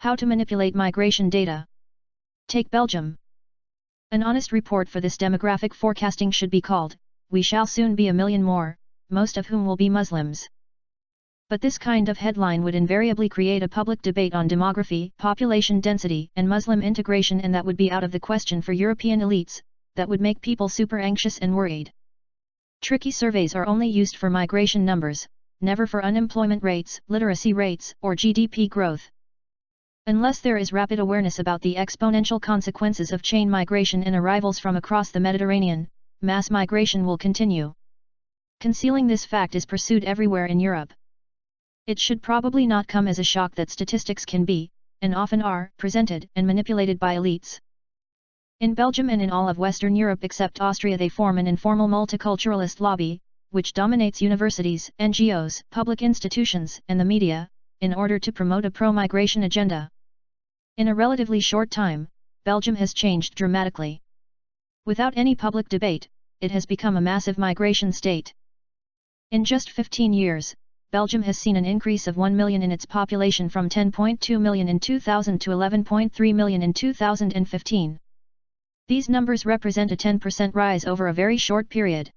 How to manipulate migration data. Take Belgium. An honest report for this demographic forecasting should be called, "We shall soon be a million more, most of whom will be Muslims." But this kind of headline would invariably create a public debate on demography, population density, and Muslim integration, and that would be out of the question for European elites. That would make people super anxious and worried. Tricky surveys are only used for migration numbers, never for unemployment rates, literacy rates, or GDP growth. Unless there is rapid awareness about the exponential consequences of chain migration and arrivals from across the Mediterranean, mass migration will continue. Concealing this fact is pursued everywhere in Europe. It should probably not come as a shock that statistics can be, and often are, presented and manipulated by elites. In Belgium and in all of Western Europe except Austria, they form an informal multiculturalist lobby, which dominates universities, NGOs, public institutions, and the media, in order to promote a pro-migration agenda. In a relatively short time, Belgium has changed dramatically. Without any public debate, it has become a massive migration state. In just 15 years, Belgium has seen an increase of 1 million in its population from 10.2 million in 2000 to 11.3 million in 2015. These numbers represent a 10% rise over a very short period.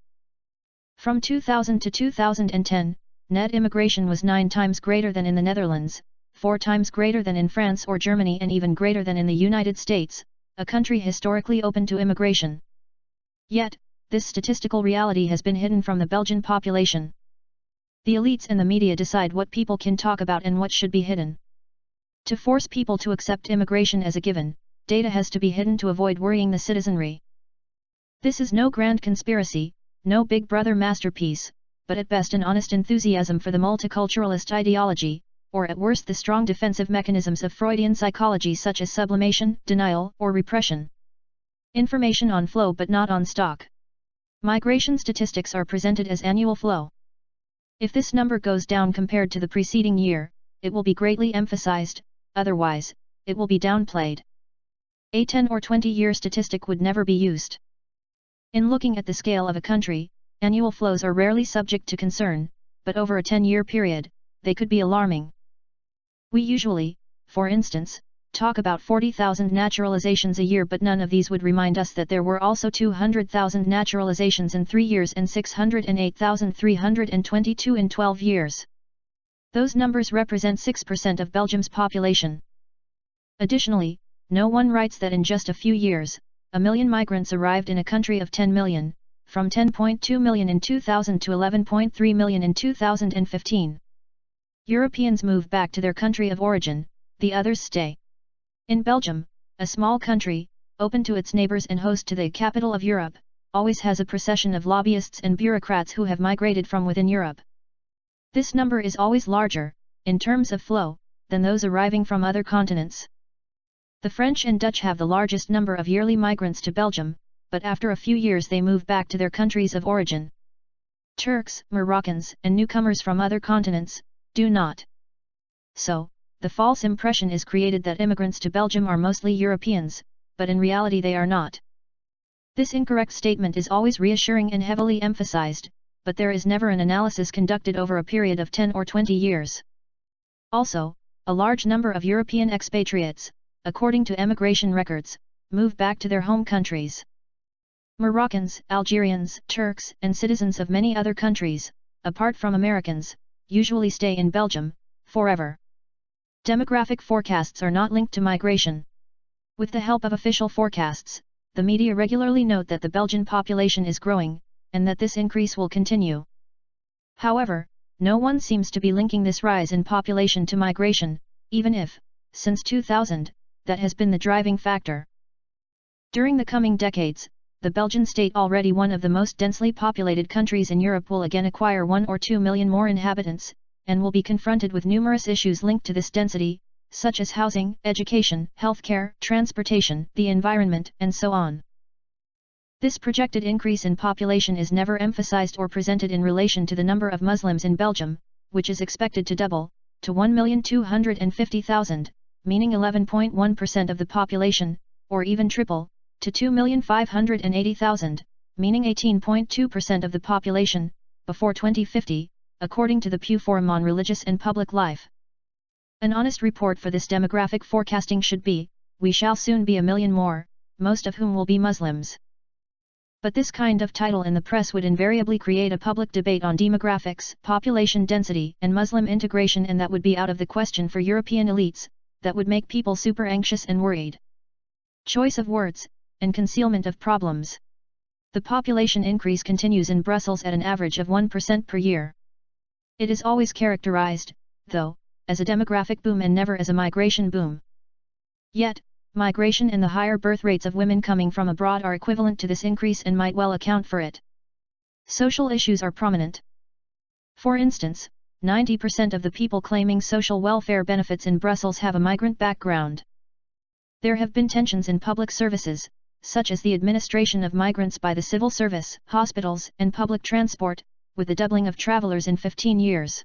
From 2000 to 2010, net immigration was 9 times greater than in the Netherlands, 4 times greater than in France or Germany, and even greater than in the United States, a country historically open to immigration. Yet, this statistical reality has been hidden from the Belgian population. The elites and the media decide what people can talk about and what should be hidden. To force people to accept immigration as a given, data has to be hidden to avoid worrying the citizenry. This is no grand conspiracy, no Big Brother masterpiece, but at best an honest enthusiasm for the multiculturalist ideology, or at worst the strong defensive mechanisms of Freudian psychology such as sublimation, denial, or repression. Information on flow but not on stock. Migration statistics are presented as annual flow. If this number goes down compared to the preceding year, it will be greatly emphasized, otherwise, it will be downplayed. A 10 or 20-year statistic would never be used. In looking at the scale of a country, annual flows are rarely subject to concern, but over a 10-year period, they could be alarming. We usually, for instance, talk about 40,000 naturalizations a year, but none of these would remind us that there were also 200,000 naturalizations in 3 years and 608,322 in 12 years. Those numbers represent 6% of Belgium's population. Additionally, no one writes that in just a few years, 1 million migrants arrived in a country of 10 million, from 10.2 million in 2000 to 11.3 million in 2015. Europeans move back to their country of origin, the others stay. In Belgium, a small country, open to its neighbors and host to the capital of Europe, always has a procession of lobbyists and bureaucrats who have migrated from within Europe. This number is always larger, in terms of flow, than those arriving from other continents. The French and Dutch have the largest number of yearly migrants to Belgium, but after a few years they move back to their countries of origin. Turks, Moroccans, and newcomers from other continents do not. So, the false impression is created that immigrants to Belgium are mostly Europeans, but in reality they are not. This incorrect statement is always reassuring and heavily emphasized, but there is never an analysis conducted over a period of 10 or 20 years. Also, a large number of European expatriates, according to emigration records, move back to their home countries. Moroccans, Algerians, Turks, and citizens of many other countries, apart from Americans, usually stay in Belgium forever. Demographic forecasts are not linked to migration. With the help of official forecasts, the media regularly note that the Belgian population is growing, and that this increase will continue. However, no one seems to be linking this rise in population to migration, even if, since 2000, that has been the driving factor. During the coming decades, the Belgian state, already one of the most densely populated countries in Europe, will again acquire 1 or 2 million more inhabitants, and will be confronted with numerous issues linked to this density, such as housing, education, healthcare, transportation, the environment, and so on. This projected increase in population is never emphasized or presented in relation to the number of Muslims in Belgium, which is expected to double, to 1,250,000, meaning 11.1% of the population, or even triple, to 2,580,000, meaning 18.2% of the population, before 2050, according to the Pew Forum on Religious and Public Life. An honest report for this demographic forecasting should be, we shall soon be a million more, most of whom will be Muslims. But this kind of title in the press would invariably create a public debate on demographics, population density, and Muslim integration, and that would be out of the question for European elites, that would make people super anxious and worried. Choice of words, and concealment of problems. The population increase continues in Brussels at an average of 1% per year. It is always characterized, though, as a demographic boom and never as a migration boom. Yet, migration and the higher birth rates of women coming from abroad are equivalent to this increase and might well account for it. Social issues are prominent. For instance, 90% of the people claiming social welfare benefits in Brussels have a migrant background. There have been tensions in public services, such as the administration of migrants by the civil service, hospitals, and public transport, with the doubling of travelers in 15 years.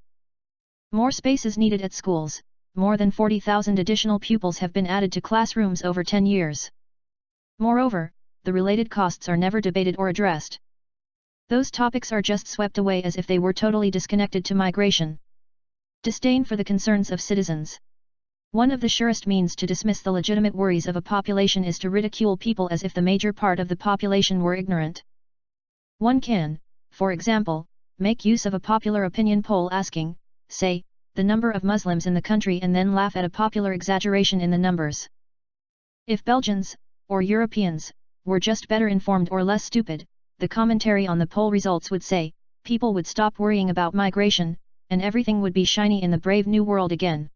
More space is needed at schools. More than 40,000 additional pupils have been added to classrooms over 10 years. Moreover, the related costs are never debated or addressed. Those topics are just swept away as if they were totally disconnected to migration. Disdain for the concerns of citizens. One of the surest means to dismiss the legitimate worries of a population is to ridicule people as if the major part of the population were ignorant. One can, for example, make use of a popular opinion poll asking, say, the number of Muslims in the country and then laugh at a popular exaggeration in the numbers. If Belgians, or Europeans, were just better informed or less stupid, the commentary on the poll results would say, people would stop worrying about migration, and everything would be shiny in the brave new world again.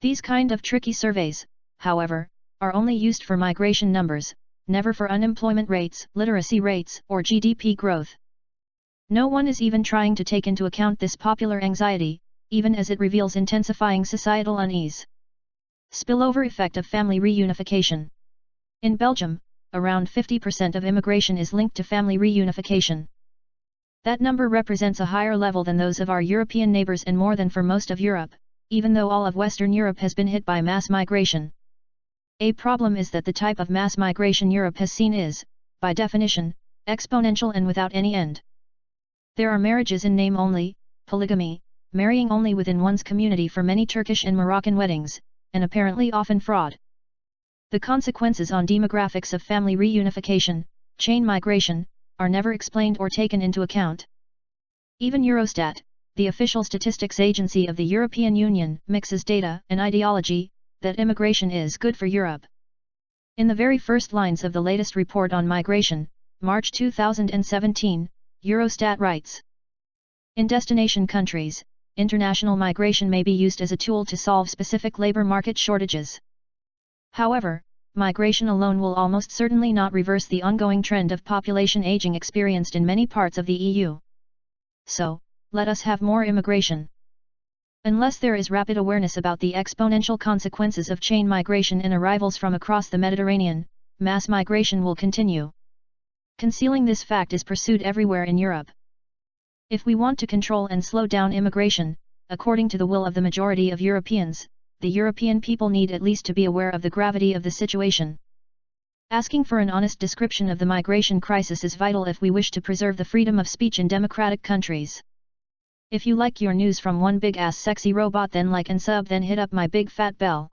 These kind of tricky surveys, however, are only used for migration numbers, never for unemployment rates, literacy rates, or GDP growth. No one is even trying to take into account this popular anxiety, even as it reveals intensifying societal unease. Spillover effect of family reunification. In Belgium, around 50% of immigration is linked to family reunification. That number represents a higher level than those of our European neighbors and more than for most of Europe, even though all of Western Europe has been hit by mass migration. A problem is that the type of mass migration Europe has seen is, by definition, exponential and without any end. There are marriages in name only, polygamy, marrying only within one's community for many Turkish and Moroccan weddings, and apparently often fraud. The consequences on demographics of family reunification, chain migration, are never explained or taken into account. Even Eurostat, the official statistics agency of the European Union, mixes data and ideology, that immigration is good for Europe. In the very first lines of the latest report on migration, March 2017, Eurostat writes, in destination countries, international migration may be used as a tool to solve specific labor market shortages. However, migration alone will almost certainly not reverse the ongoing trend of population aging experienced in many parts of the EU. So, let us have more immigration. Unless there is rapid awareness about the exponential consequences of chain migration and arrivals from across the Mediterranean, mass migration will continue. Concealing this fact is pursued everywhere in Europe. If we want to control and slow down immigration, according to the will of the majority of Europeans, the European people need at least to be aware of the gravity of the situation. Asking for an honest description of the migration crisis is vital if we wish to preserve the freedom of speech in democratic countries. If you like your news from one big ass sexy robot, then like and sub, then hit up my big fat bell.